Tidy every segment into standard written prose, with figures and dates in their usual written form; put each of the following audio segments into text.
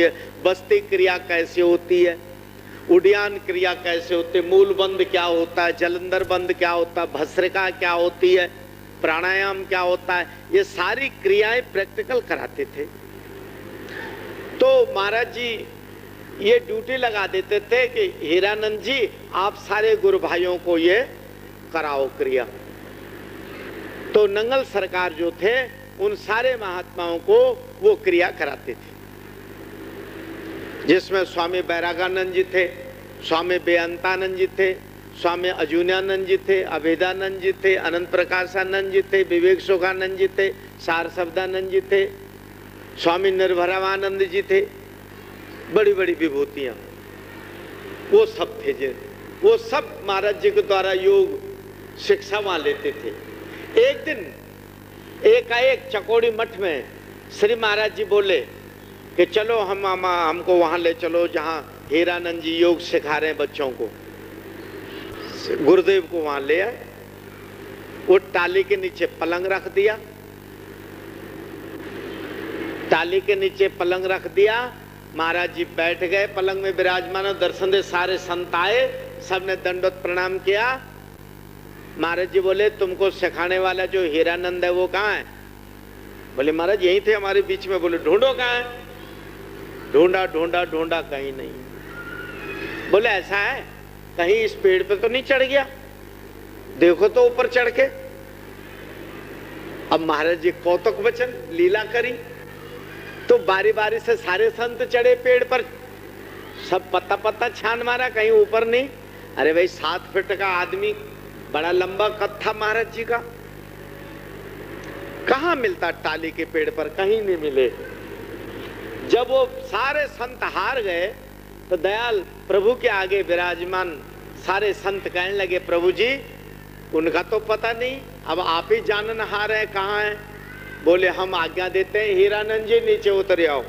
है, बस्ती क्रिया कैसे होती है, उड्डयन क्रिया कैसे होती है, मूल बंद क्या होता है, जलंधर बंद क्या होता है, भस्त्रिका क्या होती है, प्राणायाम क्या होता है, ये सारी क्रियाएं प्रैक्टिकल कराते थे। तो महाराज जी ये ड्यूटी लगा देते थे कि हीरानंद जी आप सारे गुरु भाइयों को ये कराओ क्रिया। तो नंगल सरकार जो थे उन सारे महात्माओं को वो क्रिया कराते थे, जिसमें स्वामी बैरागानंद जी थे, स्वामी बेअंतानंद जी थे, स्वामी अजून्यानंद जी थे, अभेदानंद जी थे, अनंत प्रकाशानंद जी थे, विवेक सुखानंद जी थे, सारस्वतानंद जी थे, स्वामी निर्भरावानंद जी थे, बड़ी बड़ी विभूतियां वो सब थे। जे वो सब महाराज जी के द्वारा योग शिक्षा वहां लेते थे। एक दिन एकाएक चकोड़ी मठ में श्री महाराज जी बोले कि चलो हमको वहां ले चलो जहां हीरानंद जी योग सिखा रहे हैं बच्चों को। गुरुदेव को वहां ले आए, वो टाली के नीचे पलंग रख दिया, टाली के नीचे पलंग रख दिया, महाराज जी बैठ गए पलंग में विराजमान, दर्शन दे सारे संत आए, सबने दंडवत प्रणाम किया। महाराज जी बोले तुमको सिखाने वाला जो हीरानंद है वो कहाँ है? बोले महाराज यही थे हमारे बीच में। बोले ढूंढो कहाँ है? ढूंढा ढूंढा ढूंढा कहीं नहीं। बोले ऐसा है कहीं इस पेड़ पे तो नहीं चढ़ गया? देखो तो ऊपर चढ़ के। अब महाराज जी कौतुक वचन लीला करी, तो बारी बारी से सारे संत चढ़े पेड़ पर, सब पत्ता पत्ता छान मारा, कहीं ऊपर नहीं। अरे भाई 7 फीट का आदमी, बड़ा लंबा कद था महाराज जी का, कहां मिलता टाली के पेड़ पर? कहीं नहीं मिले। जब वो सारे संत हार गए तो दयाल प्रभु के आगे विराजमान सारे संत कहने लगे प्रभु जी उनका तो पता नहीं, अब आप ही जाननहार है कहाँ है। बोले हम आज्ञा देते हैं हीरानंद जी नीचे उतरे आओ,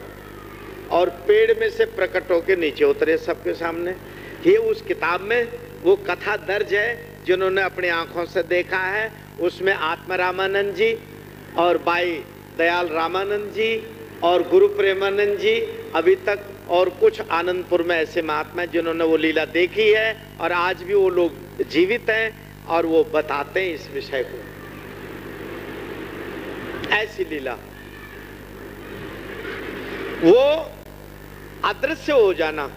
और पेड़ में से प्रकट होकर नीचे उतरे सबके सामने। ये उस किताब में वो कथा दर्ज है जिन्होंने अपनी आंखों से देखा है। उसमें आत्मा रामानंद जी और बाई दयाल रामानंद जी और गुरु प्रेमानंद जी अभी तक, और कुछ आनंदपुर में ऐसे महात्मा जिन्होंने वो लीला देखी है, और आज भी वो लोग जीवित हैं और वो बताते हैं इस विषय को। ऐसी लीला, वो अदृश्य हो जाना,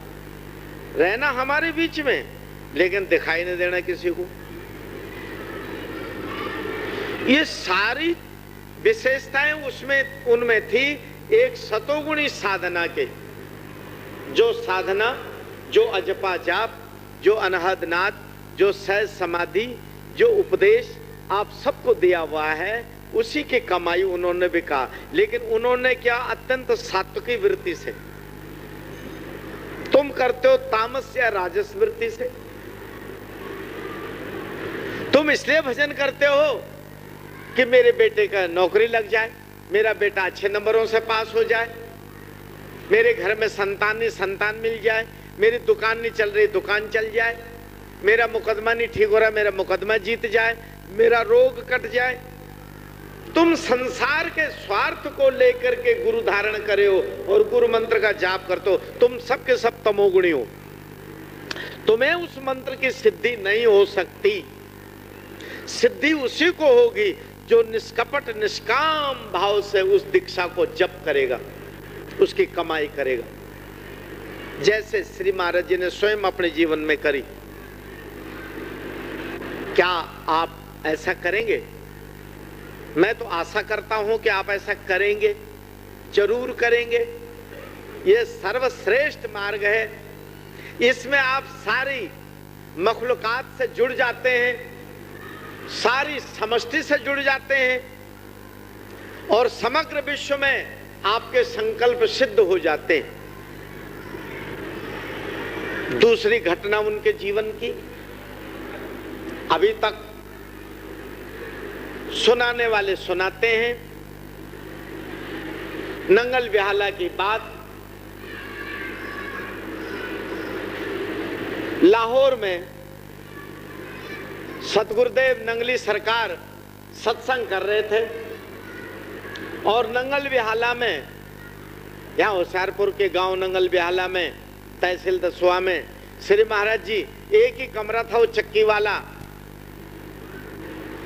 रहना हमारे बीच में लेकिन दिखाई नहीं देना किसी को, ये सारी विशेषताएं उसमें उनमें थी। एक सतोगुणी साधना के, जो साधना, जो अजपा जाप, जो अनहद नाद, जो सहज समाधि, जो उपदेश आप सबको दिया हुआ है, उसी की कमाई उन्होंने भी कहा। लेकिन उन्होंने क्या, अत्यंत सात्विकी वृत्ति से। तुम करते हो तामस या राजस वृत्ति से। तुम इसलिए भजन करते हो कि मेरे बेटे का नौकरी लग जाए, मेरा बेटा अच्छे नंबरों से पास हो जाए, मेरे घर में संतान नहीं संतान मिल जाए, मेरी दुकान नहीं चल रही दुकान चल जाए, मेरा मुकदमा नहीं ठीक हो रहा मेरा मुकदमा जीत जाए, मेरा रोग कट जाए। तुम संसार के स्वार्थ को लेकर के गुरु धारण करे हो और गुरु मंत्र का जाप करते हो। तुम सबके सब तमोगुणी हो, तुम्हें उस मंत्र की सिद्धि नहीं हो सकती। सिद्धि उसी को होगी जो निष्कपट निष्काम भाव से उस दीक्षा को जप करेगा, उसकी कमाई करेगा, जैसे श्री महाराज जी ने स्वयं अपने जीवन में करी। क्या आप ऐसा करेंगे? मैं तो आशा करता हूं कि आप ऐसा करेंगे, जरूर करेंगे। यह सर्वश्रेष्ठ मार्ग है, इसमें आप सारी मखलूकात से जुड़ जाते हैं, सारी समष्टि से जुड़ जाते हैं, और समग्र विश्व में आपके संकल्प सिद्ध हो जाते हैं। दूसरी घटना उनके जीवन की, अभी तक सुनाने वाले सुनाते हैं। नंगल विहाला की बात, लाहौर में सतगुरुदेव नंगली सरकार सत्संग कर रहे थे, और नंगल विहाला में यहाँ होशियारपुर के गांव नंगल बिहाला में, तहसील दसवा में, श्री महाराज जी एक ही कमरा था वो चक्की वाला,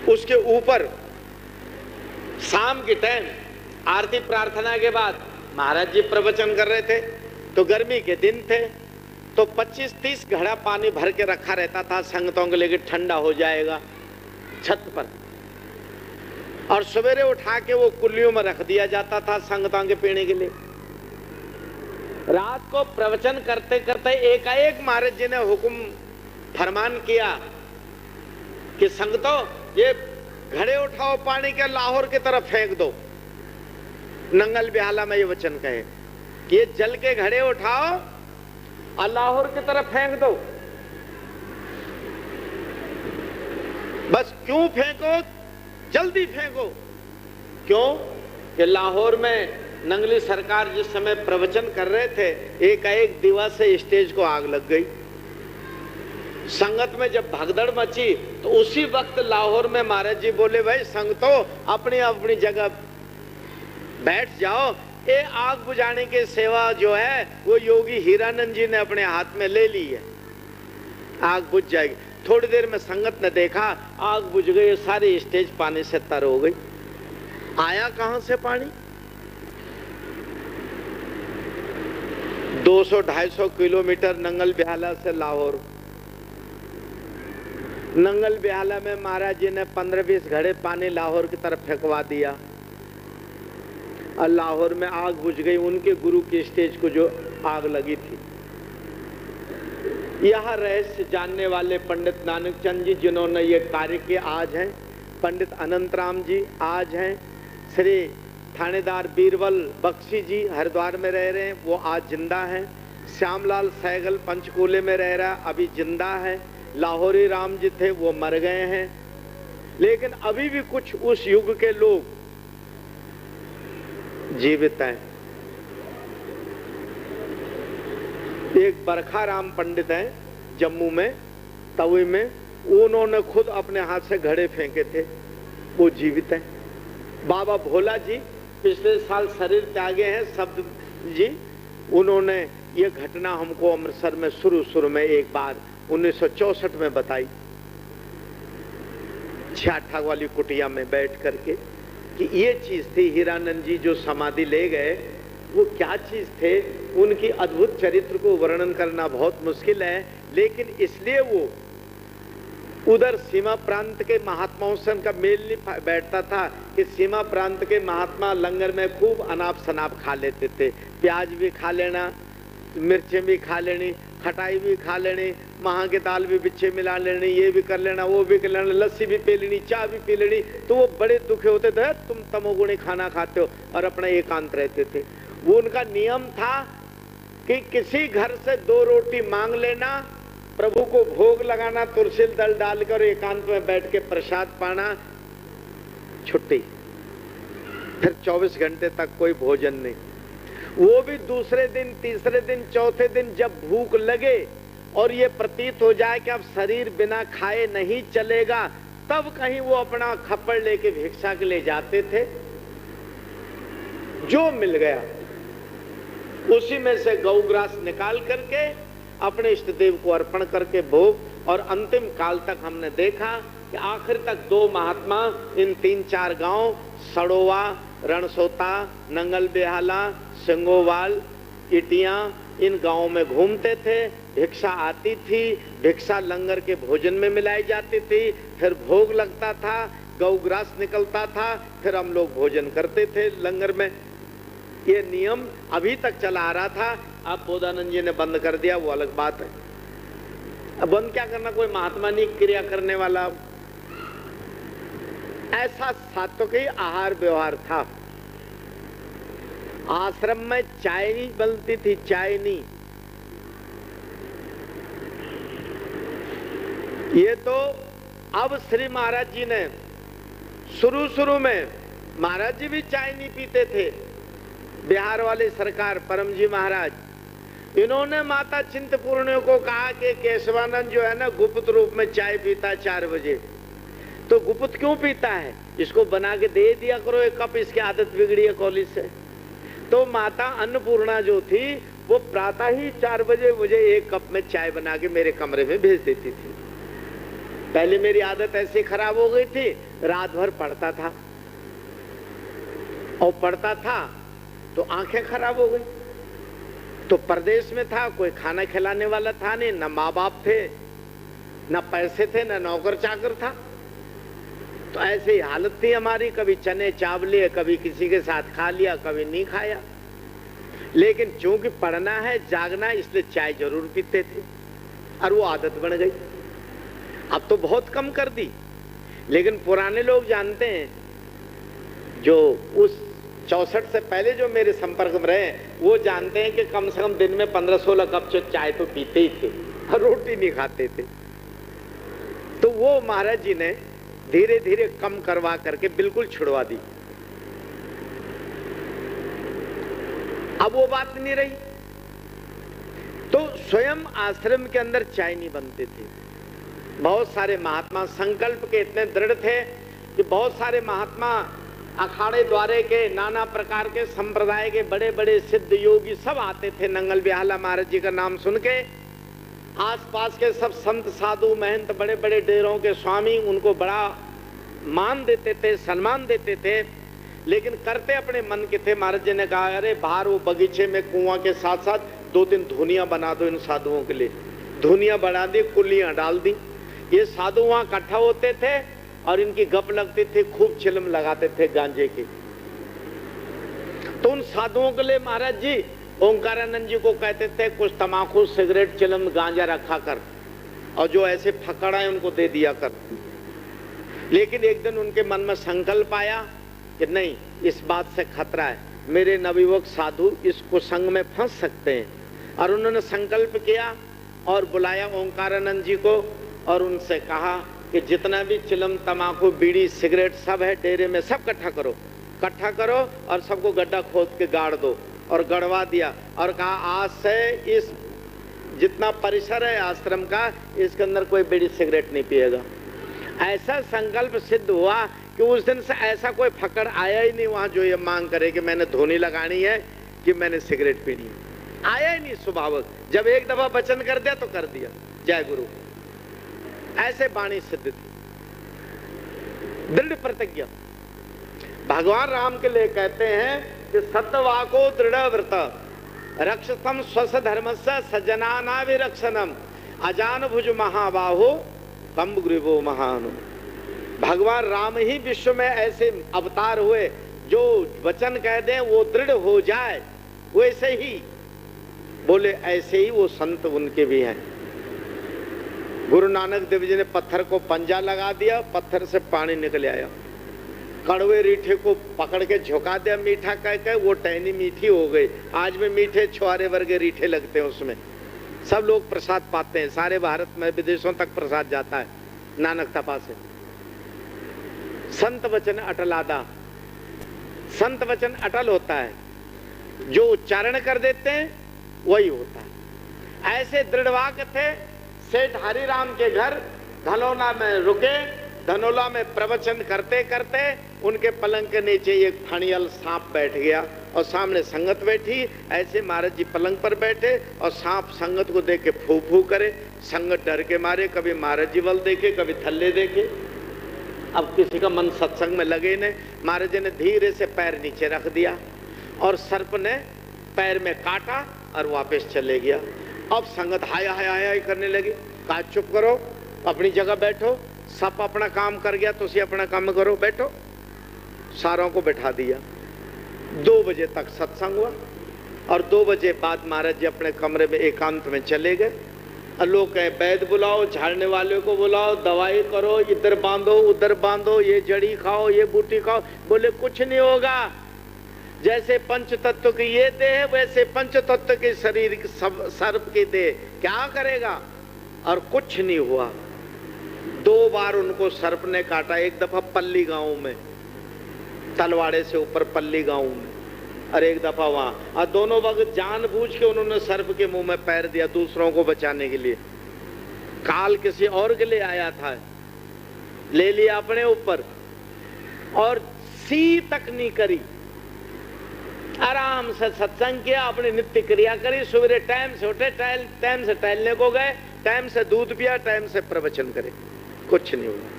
उसके ऊपर शाम के टाइम आरती प्रार्थना के बाद महाराज जी प्रवचन कर रहे थे। तो गर्मी के दिन थे, तो 25-30 घड़ा पानी भर के रखा रहता था संगतों के लिए, ठंडा हो जाएगा छत पर, और सवेरे उठा के वो कुल्लियों में रख दिया जाता था संगतों के पीने के लिए। रात को प्रवचन करते करते एकाएक महाराज जी ने हुक्म फरमान किया कि संगतों ये घड़े उठाओ, पानी के लाहौर की तरफ फेंक दो। नंगल बिहाला में ये वचन कहे कि ये जल के घड़े उठाओ और लाहौर की तरफ फेंक दो। बस क्यों फेंको, जल्दी फेंको। क्यों कि लाहौर में नंगली सरकार जिस समय प्रवचन कर रहे थे, एकाएक दीवा से स्टेज को आग लग गई। संगत में जब भगदड़ मची तो उसी वक्त लाहौर में महाराज जी बोले, भाई संगतों अपनी अपनी जगह बैठ जाओ, ये आग बुझाने की सेवा जो है वो योगी हीरानंद जी ने अपने हाथ में ले ली है, आग बुझ जाएगी। थोड़ी देर में संगत ने देखा आग बुझ गई, सारी स्टेज पानी से तर हो गई। आया कहां से पानी? 200-250 किलोमीटर नंगल बिहाला से लाहौर। नंगल बिहाला में महाराज जी ने 15-20 घड़े पानी लाहौर की तरफ फेंकवा दिया और लाहौर में आग बुझ गई, उनके गुरु की स्टेज को जो आग लगी थी। यह रहस्य जानने वाले पंडित नानक चंद जी जिन्होंने ये कार्य किया आज हैं, पंडित अनंतराम जी आज हैं, श्री थानेदार बीरबल बख्शी जी हरिद्वार में रह रहे हैं, वो आज जिंदा हैं, श्यामलाल सहगल पंचकूले में रह रहा अभी जिंदा है, लाहौरी राम जी थे वो मर गए हैं, लेकिन अभी भी कुछ उस युग के लोग जीवित हैं। एक बरखा राम पंडित हैं जम्मू में, तवी में, उन्होंने खुद अपने हाथ से घड़े फेंके थे, वो जीवित हैं। बाबा भोला जी पिछले साल शरीर त्यागे हैं शब्द जी, उन्होंने ये घटना हमको अमृतसर में शुरू में एक बार 1964 में बताई, छाठा वाली कुटिया में बैठ करके, कि ये चीज थी। हीरानंद जी जो समाधि ले गए वो क्या चीज थे, उनकी अद्भुत चरित्र को वर्णन करना बहुत मुश्किल है, लेकिन इसलिए वो उधर सीमा प्रांत के महात्माओं से उनका मेल नहीं बैठता था कि सीमा प्रांत के महात्मा लंगर में खूब अनाप शनाप खा लेते थे, प्याज भी खा लेना, मिर्चें भी खा लेनी, खटाई भी खा लेनी, महा के दाल भी बिच्छे मिला लेनी, ये भी कर लेना, वो भी कर लेना, लस्सी भी पी लेनी, चाय भी पी लेनी। तो वो बड़े दुखे होते थे, तुम तमोगुणी खाना खाते हो, और अपना एकांत रहते थे। वो उनका नियम था कि किसी घर से 2 रोटी मांग लेना, प्रभु को भोग लगाना, तुलसी दल डालकर एकांत में बैठ के प्रसाद पाना, छुट्टी। फिर 24 घंटे तक कोई भोजन नहीं। वो भी दूसरे दिन, तीसरे दिन, चौथे दिन जब भूख लगे और ये प्रतीत हो जाए कि अब शरीर बिना खाए नहीं चलेगा, तब कहीं वो अपना खप्पड़ लेके भिक्षा के लिए जाते थे। जो मिल गया उसी में से गौग्रास निकाल करके अपने इष्ट देव को अर्पण करके भोग, और अंतिम काल तक हमने देखा कि आखिर तक 2 महात्मा इन 3-4 गांव, सड़ोवा, रणसोता, नंगल बेहाला, सिंगोवाल, इटिया, इन गांवों में घूमते थे। भिक्षा आती थी, भिक्षा लंगर के भोजन में मिलाई जाती थी, फिर भोग लगता था, गौग्रास निकलता था, फिर हम लोग भोजन करते थे लंगर में। ये नियम अभी तक चला आ रहा था, अब बोधानंद जी ने बंद कर दिया, वो अलग बात है। अब बंद क्या करना, कोई महात्मा नहीं क्रिया करने वाला। ऐसा सात्विक आहार व्यवहार था। आश्रम में चाय नहीं बनती थी, चाय नहीं। ये तो अब श्री महाराज जी ने शुरू में, महाराज जी भी चाय नहीं पीते थे। बिहार वाली सरकार परम जी महाराज, इन्होंने माता चिंतपूर्णी को कहा कि केशवानंद जो है ना गुप्त रूप में चाय पीता 4 बजे। तो गुप्त क्यों पीता है, इसको बना के दे दिया करो 1 कप, इसकी आदत बिगड़ी है कॉलेज से। तो माता अन्नपूर्णा जो थी वो प्रातः ही 4 बजे मुझे एक कप में चाय बना के मेरे कमरे में भेज देती थी। पहले मेरी आदत ऐसी खराब हो गई थी, रात भर पढ़ता था और पढ़ता था तो आंखें खराब हो गई। तो परदेश में था, कोई खाना खिलाने वाला था नहीं, ना माँ बाप थे, ना पैसे थे, ना नौकर चाकर था। तो ऐसी हालत थी हमारी, कभी चने चावले, कभी किसी के साथ खा लिया, कभी नहीं खाया। लेकिन चूंकि पढ़ना है, जागना है, इसलिए चाय जरूर पीते थे और वो आदत बन गई। अब तो बहुत कम कर दी, लेकिन पुराने लोग जानते हैं, जो उस 64 से पहले जो मेरे संपर्क में रहे, वो जानते हैं कि कम से कम दिन में 15-16 कप चाय तो पीते ही थे और रोटी नहीं खाते थे। तो वो महाराज जी ने धीरे धीरे कम करवा करके बिल्कुल छुड़वा दी। अब वो बात नहीं रही। तो स्वयं आश्रम के अंदर चाय नहीं बनते थे। बहुत सारे महात्मा संकल्प के इतने दृढ़ थे कि बहुत सारे महात्मा अखाड़े द्वारे के, नाना प्रकार के संप्रदाय के बड़े बड़े सिद्ध योगी सब आते थे। नंगल बिहाला महाराज जी का नाम सुन के आसपास के सब संत साधु महंत, बड़े बड़े डेरों के स्वामी उनको बड़ा मान देते थे, सम्मान देते थे, लेकिन करते अपने मन के थे। महाराज जी ने कहा, अरे बाहर वो बगीचे में कुआं के साथ साथ 2-3 धुनियां बना दो इन साधुओं के लिए। धुनियां बना दी, कुल्लियां डाल दी। ये साधु वहां इकट्ठा होते थे और इनकी गप लगती थी, खूब चिलम लगाते थे गांजे की। तो उन साधुओं के लिए महाराज जी ओंकारानंद जी को कहते थे, कुछ तमाकू, सिगरेट, चिलम, गांजा रखा कर और जो ऐसे फकड़ा है उनको दे दिया कर। लेकिन एक दिन उनके मन में संकल्प आया कि नहीं, इस बात से खतरा है, मेरे नवयुवक साधु इस कुसंग में फंस सकते हैं। और उन्होंने संकल्प किया और बुलाया ओंकारानंद जी को और उनसे कहा कि जितना भी चिलम, तमाकू, बीड़ी, सिगरेट सब है डेरे में, सब इकट्ठा करो और सबको गड्ढा खोद के गाड़ दो। और गड़वा दिया और कहा, आज से इस जितना परिसर है आश्रम का, इसके अंदर कोई बीड़ी सिगरेट नहीं पिएगा। ऐसा संकल्प सिद्ध हुआ कि उस दिन से ऐसा कोई फकड़ आया ही नहीं वहां जो ये मांग करे कि मैंने धोनी लगानी है, कि मैंने सिगरेट पीनी है। आया ही नहीं स्वभावक। जब एक दफा वचन कर दिया तो कर दिया। जय गुरु। ऐसे वाणी सिद्ध थी, दृढ़ प्रतिज्ञा। भगवान राम के लिए कहते हैं कि सत्यवाको दृढ़ व्रत रक्षतम स्वस धर्मस्य सज्जनानाविरक्षणम अजान भुज महाबाहो कंब ग्रीवो महानु। भगवान राम ही विश्व में ऐसे अवतार हुए जो वचन कह दें वो दृढ़ हो जाए, वैसे ही बोले, ऐसे ही वो संत उनके भी हैं। गुरु नानक देव जी ने पत्थर को पंजा लगा दिया, पत्थर से पानी निकल आया। कड़वे रीठे को पकड़ के झुका दिया, मीठा कह के वो टहनी मीठी हो गई। आज में मीठे छुआरे वर्गे रीठे लगते हैं, उसमें सब लोग प्रसाद पाते हैं। सारे भारत में विदेशों तक प्रसाद जाता है नानक तपा से। संत वचन अटलादा, संत वचन अटल होता है, जो उच्चारण कर देते हैं वही होता है। ऐसे दृढ़वाक्य थे। सेठ हरिराम के घर धनौला में रुके। धनौला में प्रवचन करते करते उनके पलंग के नीचे एक फणियल सांप बैठ गया और सामने संगत बैठी। ऐसे महाराज जी पलंग पर बैठे और सांप संगत को देख के फू फू करे। संगत डर के मारे, कभी महाराज जी बल देखे, कभी थल्ले देखे। अब किसी का मन सत्संग में लगे नहीं। महाराज जी ने धीरे से पैर नीचे रख दिया और सर्प ने पैर में काटा और वापस चले गया। अब संगत हाय हाय हाय करने लगी। कहा, चुप करो, अपनी जगह बैठो, सब अपना काम कर गया, तुम अपना काम करो, बैठो। सारों को बैठा दिया। 2 बजे तक सत्संग हुआ और 2 बजे बाद महाराज जी अपने कमरे में एकांत में चले गए। और लोग कहे, वैद्य बुलाओ, झाड़ने वाले को बुलाओ, दवाई करो, इधर बांधो उधर बांधो, ये जड़ी खाओ, ये बूटी खाओ। बोले कुछ नहीं होगा। जैसे पंच तत्व की ये देह, वैसे पंच तत्व के शरीर सर्प की देह क्या करेगा। और कुछ नहीं हुआ। 2 बार उनको सर्प ने काटा। एक दफा पल्ली गांव में, तलवाड़े से ऊपर पल्ली गांव में, और एक दफा वहां। और दोनों वक्त जानबूझ के उन्होंने सर्प के मुंह में पैर दिया दूसरों को बचाने के लिए। काल किसी और के लिए आया था, ले लिया अपने ऊपर और सी तक नहीं करी। आराम से सत्संग किया, अपनी नित्य क्रिया करी, सवेरे टाइम से उठे, टाइम से टहलने को गए, टाइम से दूध पिया, टाइम से प्रवचन करे, कुछ नहीं हुआ।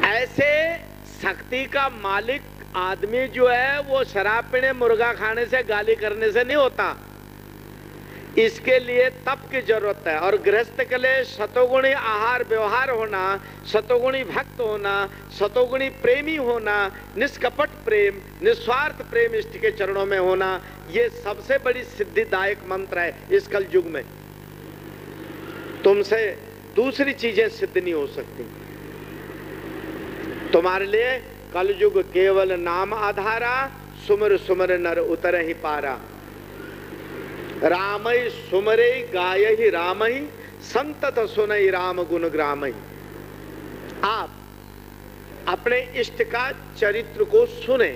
ऐसे शक्ति का मालिक आदमी जो है वो शराब पीने, मुर्गा खाने से, गाली करने से नहीं होता। इसके लिए तप की जरूरत है। और गृहस्थ के लिए सतोगुणी आहार व्यवहार होना, सतोगुणी भक्त होना, सतोगुणी प्रेमी होना, निष्कपट प्रेम, निस्वार्थ प्रेम इष्ट के चरणों में होना, ये सबसे बड़ी सिद्धिदायक मंत्र है इस कल युग में। तुमसे दूसरी चीजें सिद्ध नहीं हो सकती। तुम्हारे लिए कल युग केवल नाम आधारा, सुमर सुमर नर उतर ही पारा। रामई सुमरे गाय ही रामई, संतत सुनई राम गुण ग्रामई। आप अपने इष्ट का चरित्र को सुने,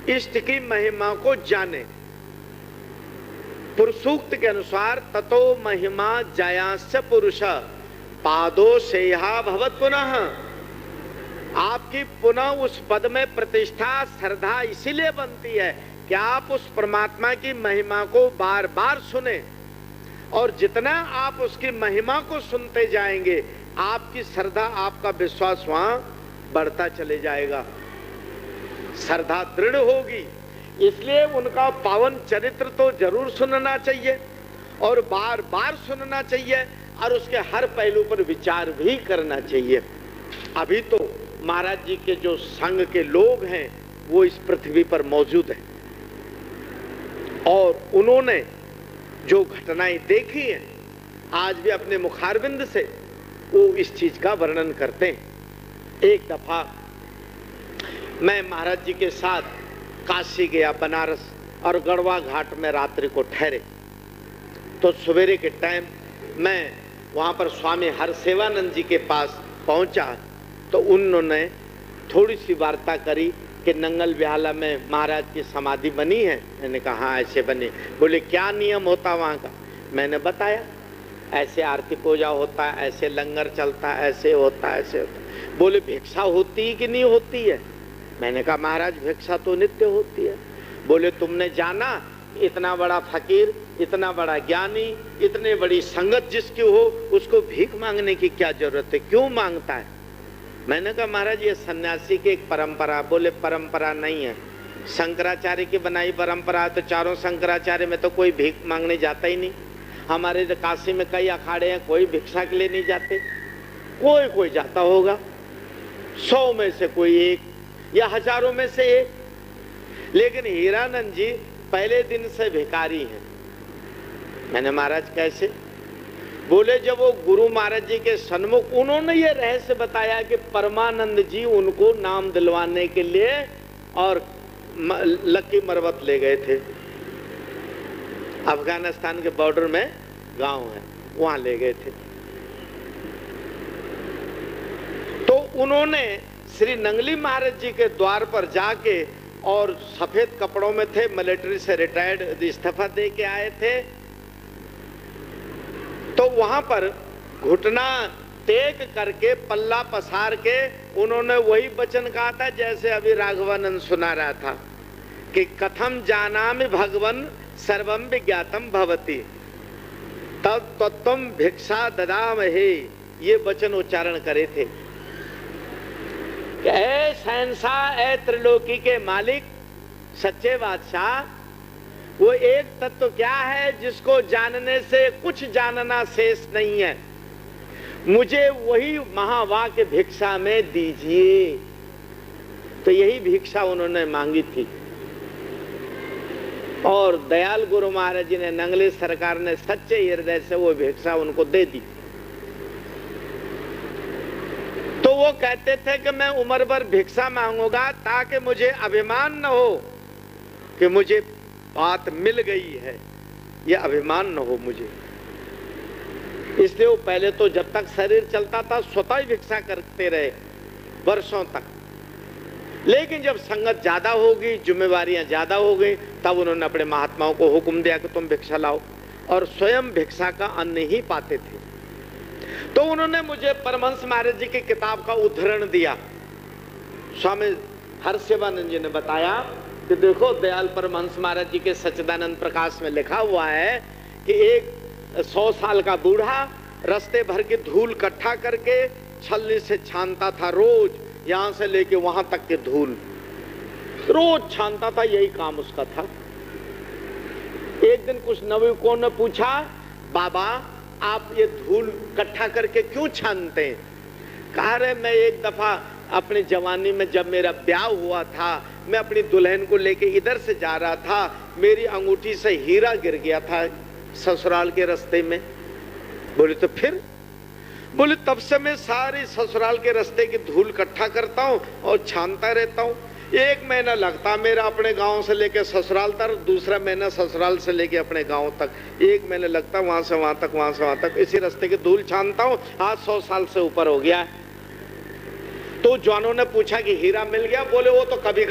इष्ट की महिमा को जाने। पुरुषूक्त के अनुसार ततो महिमा जयाश्च पुरुष पादो सेहा भवत पुनः। आपकी पुनः उस पद में प्रतिष्ठा श्रद्धा इसीलिए बनती है कि आप उस परमात्मा की महिमा को बार बार सुने, और जितना आप उसकी महिमा को सुनते जाएंगे आपकी श्रद्धा, आपका विश्वास वहां बढ़ता चले जाएगा, श्रद्धा दृढ़ होगी। इसलिए उनका पावन चरित्र तो जरूर सुनना चाहिए और बार बार सुनना चाहिए, और उसके हर पहलू पर विचार भी करना चाहिए। अभी तो महाराज जी के जो संघ के लोग हैं वो इस पृथ्वी पर मौजूद हैं, और उन्होंने जो घटनाएं देखी हैं आज भी अपने मुखारबिंद से वो इस चीज का वर्णन करते हैं। एक दफा मैं महाराज जी के साथ काशी गया, बनारस, और गढ़वा घाट में रात्रि को ठहरे। तो सवेरे के टाइम मैं वहां पर स्वामी हरसेवानंद जी के पास पहुंचा, तो उन्होंने थोड़ी सी वार्ता करी कि नंगल बिहाला में महाराज की समाधि बनी है। मैंने कहा हाँ ऐसे बनी। बोले क्या नियम होता वहाँ का? मैंने बताया ऐसे आरती पूजा होता है, ऐसे लंगर चलता है, ऐसे होता है, ऐसे होता है। बोले भिक्षा होती कि नहीं होती है? मैंने कहा महाराज भिक्षा तो नित्य होती है। बोले तुमने जाना इतना बड़ा फकीर, इतना बड़ा ज्ञानी, इतने बड़ी संगत जिसकी हो, उसको भीख मांगने की क्या जरूरत है, क्यों मांगता है? मैंने कहा महाराज ये सन्यासी की एक परंपरा। बोले परंपरा नहीं है, शंकराचार्य की बनाई परंपरा। तो चारों शंकराचार्य में तो कोई भीख मांगने जाता ही नहीं। हमारे काशी में कई अखाड़े हैं, कोई भिक्षा के लिए नहीं जाते, कोई कोई जाता होगा, 100 में से कोई एक या हजारों में से एक। लेकिन हीरानंद जी पहले दिन से भिखारी हैं। मैंने महाराज कैसे? बोले जब वो गुरु महाराज जी के सन्मुख उन्होंने ये रहस्य बताया कि परमानंद जी उनको नाम दिलवाने के लिए और लक्की मरवत ले गए थे। अफगानिस्तान के बॉर्डर में गांव है, वहां ले गए थे। तो उन्होंने श्री नंगली महाराज जी के द्वार पर जाके, और सफेद कपड़ों में थे, मिलिट्री से रिटायर्ड इस्तीफा दे के आए थे। तो वहां पर घुटना टेक करके पल्ला पसार के उन्होंने वही वचन कहा था जैसे अभी राघवानंद सुना रहा था कि कथम जानामि भगवन सर्वम विज्ञातम भवति तब तत्वम भिक्षा ददामहे, ये वचन उच्चारण करे थे कि ऐ शहंशाह, ऐ त्रिलोकी के मालिक, सच्चे बादशाह, वो एक तत्व क्या है जिसको जानने से कुछ जानना शेष नहीं है, मुझे वही महावाक्य भिक्षा में दीजिए। तो यही भिक्षा उन्होंने मांगी थी, और दयाल गुरु महाराज जी ने, नंगली सरकार ने सच्चे हृदय से वो भिक्षा उनको दे दी। तो वो कहते थे कि मैं उम्र भर भिक्षा मांगूंगा ताकि मुझे अभिमान न हो कि मुझे बात मिल गई है, ये अभिमान न हो मुझे। इसलिए वो पहले तो जब तक शरीर चलता था स्वतः ही भिक्षा करते रहे वर्षों तक। लेकिन जब संगत ज्यादा होगी, जिम्मेवारियां ज्यादा हो गई, तब उन्होंने अपने महात्माओं को हुक्म दिया कि तुम भिक्षा लाओ, और स्वयं भिक्षा का अन्न ही पाते थे। तो उन्होंने मुझे परमहंस महाराज जी की किताब का उद्धरण दिया। स्वामी हर्षवर्धन जी ने बताया कि देखो दयाल परमहंस महाराज जी के सच्चिदानंद प्रकाश में लिखा हुआ है कि एक 100 साल का बूढ़ा रास्ते भर की धूल इकट्ठा करके छलनी से छानता था, रोज यहां से लेके वहां तक की धूल रोज छानता था, यही काम उसका था। एक दिन कुछ नवयुवकों ने पूछा, बाबा आप ये धूल इकट्ठा करके क्यों छानते हैं? कह रहे मैं एक दफा अपनी जवानी में जब मेरा ब्याह हुआ था, मैं अपनी दुल्हन को लेके इधर से जा रहा था, मेरी अंगूठी से हीरा गिर गया था ससुराल के रास्ते में। बोले तो फिर? बोले तब से मैं सारी ससुराल के रास्ते की धूल इकट्ठा करता हूँ और छानता रहता हूँ। 1 महीना लगता मेरा अपने गांव से लेके ससुराल तक, दूसरा महीना ससुराल से लेके अपने गांव तक, 1 महीना लगता वहां से वहां तक, वहां से वहां तक, इसी रास्ते की धूल छानता हूँ। आज 100 साल से ऊपर हो गया। तो जवानों ने पूछा कि हीरा मिल गया? बोले वो तो कभी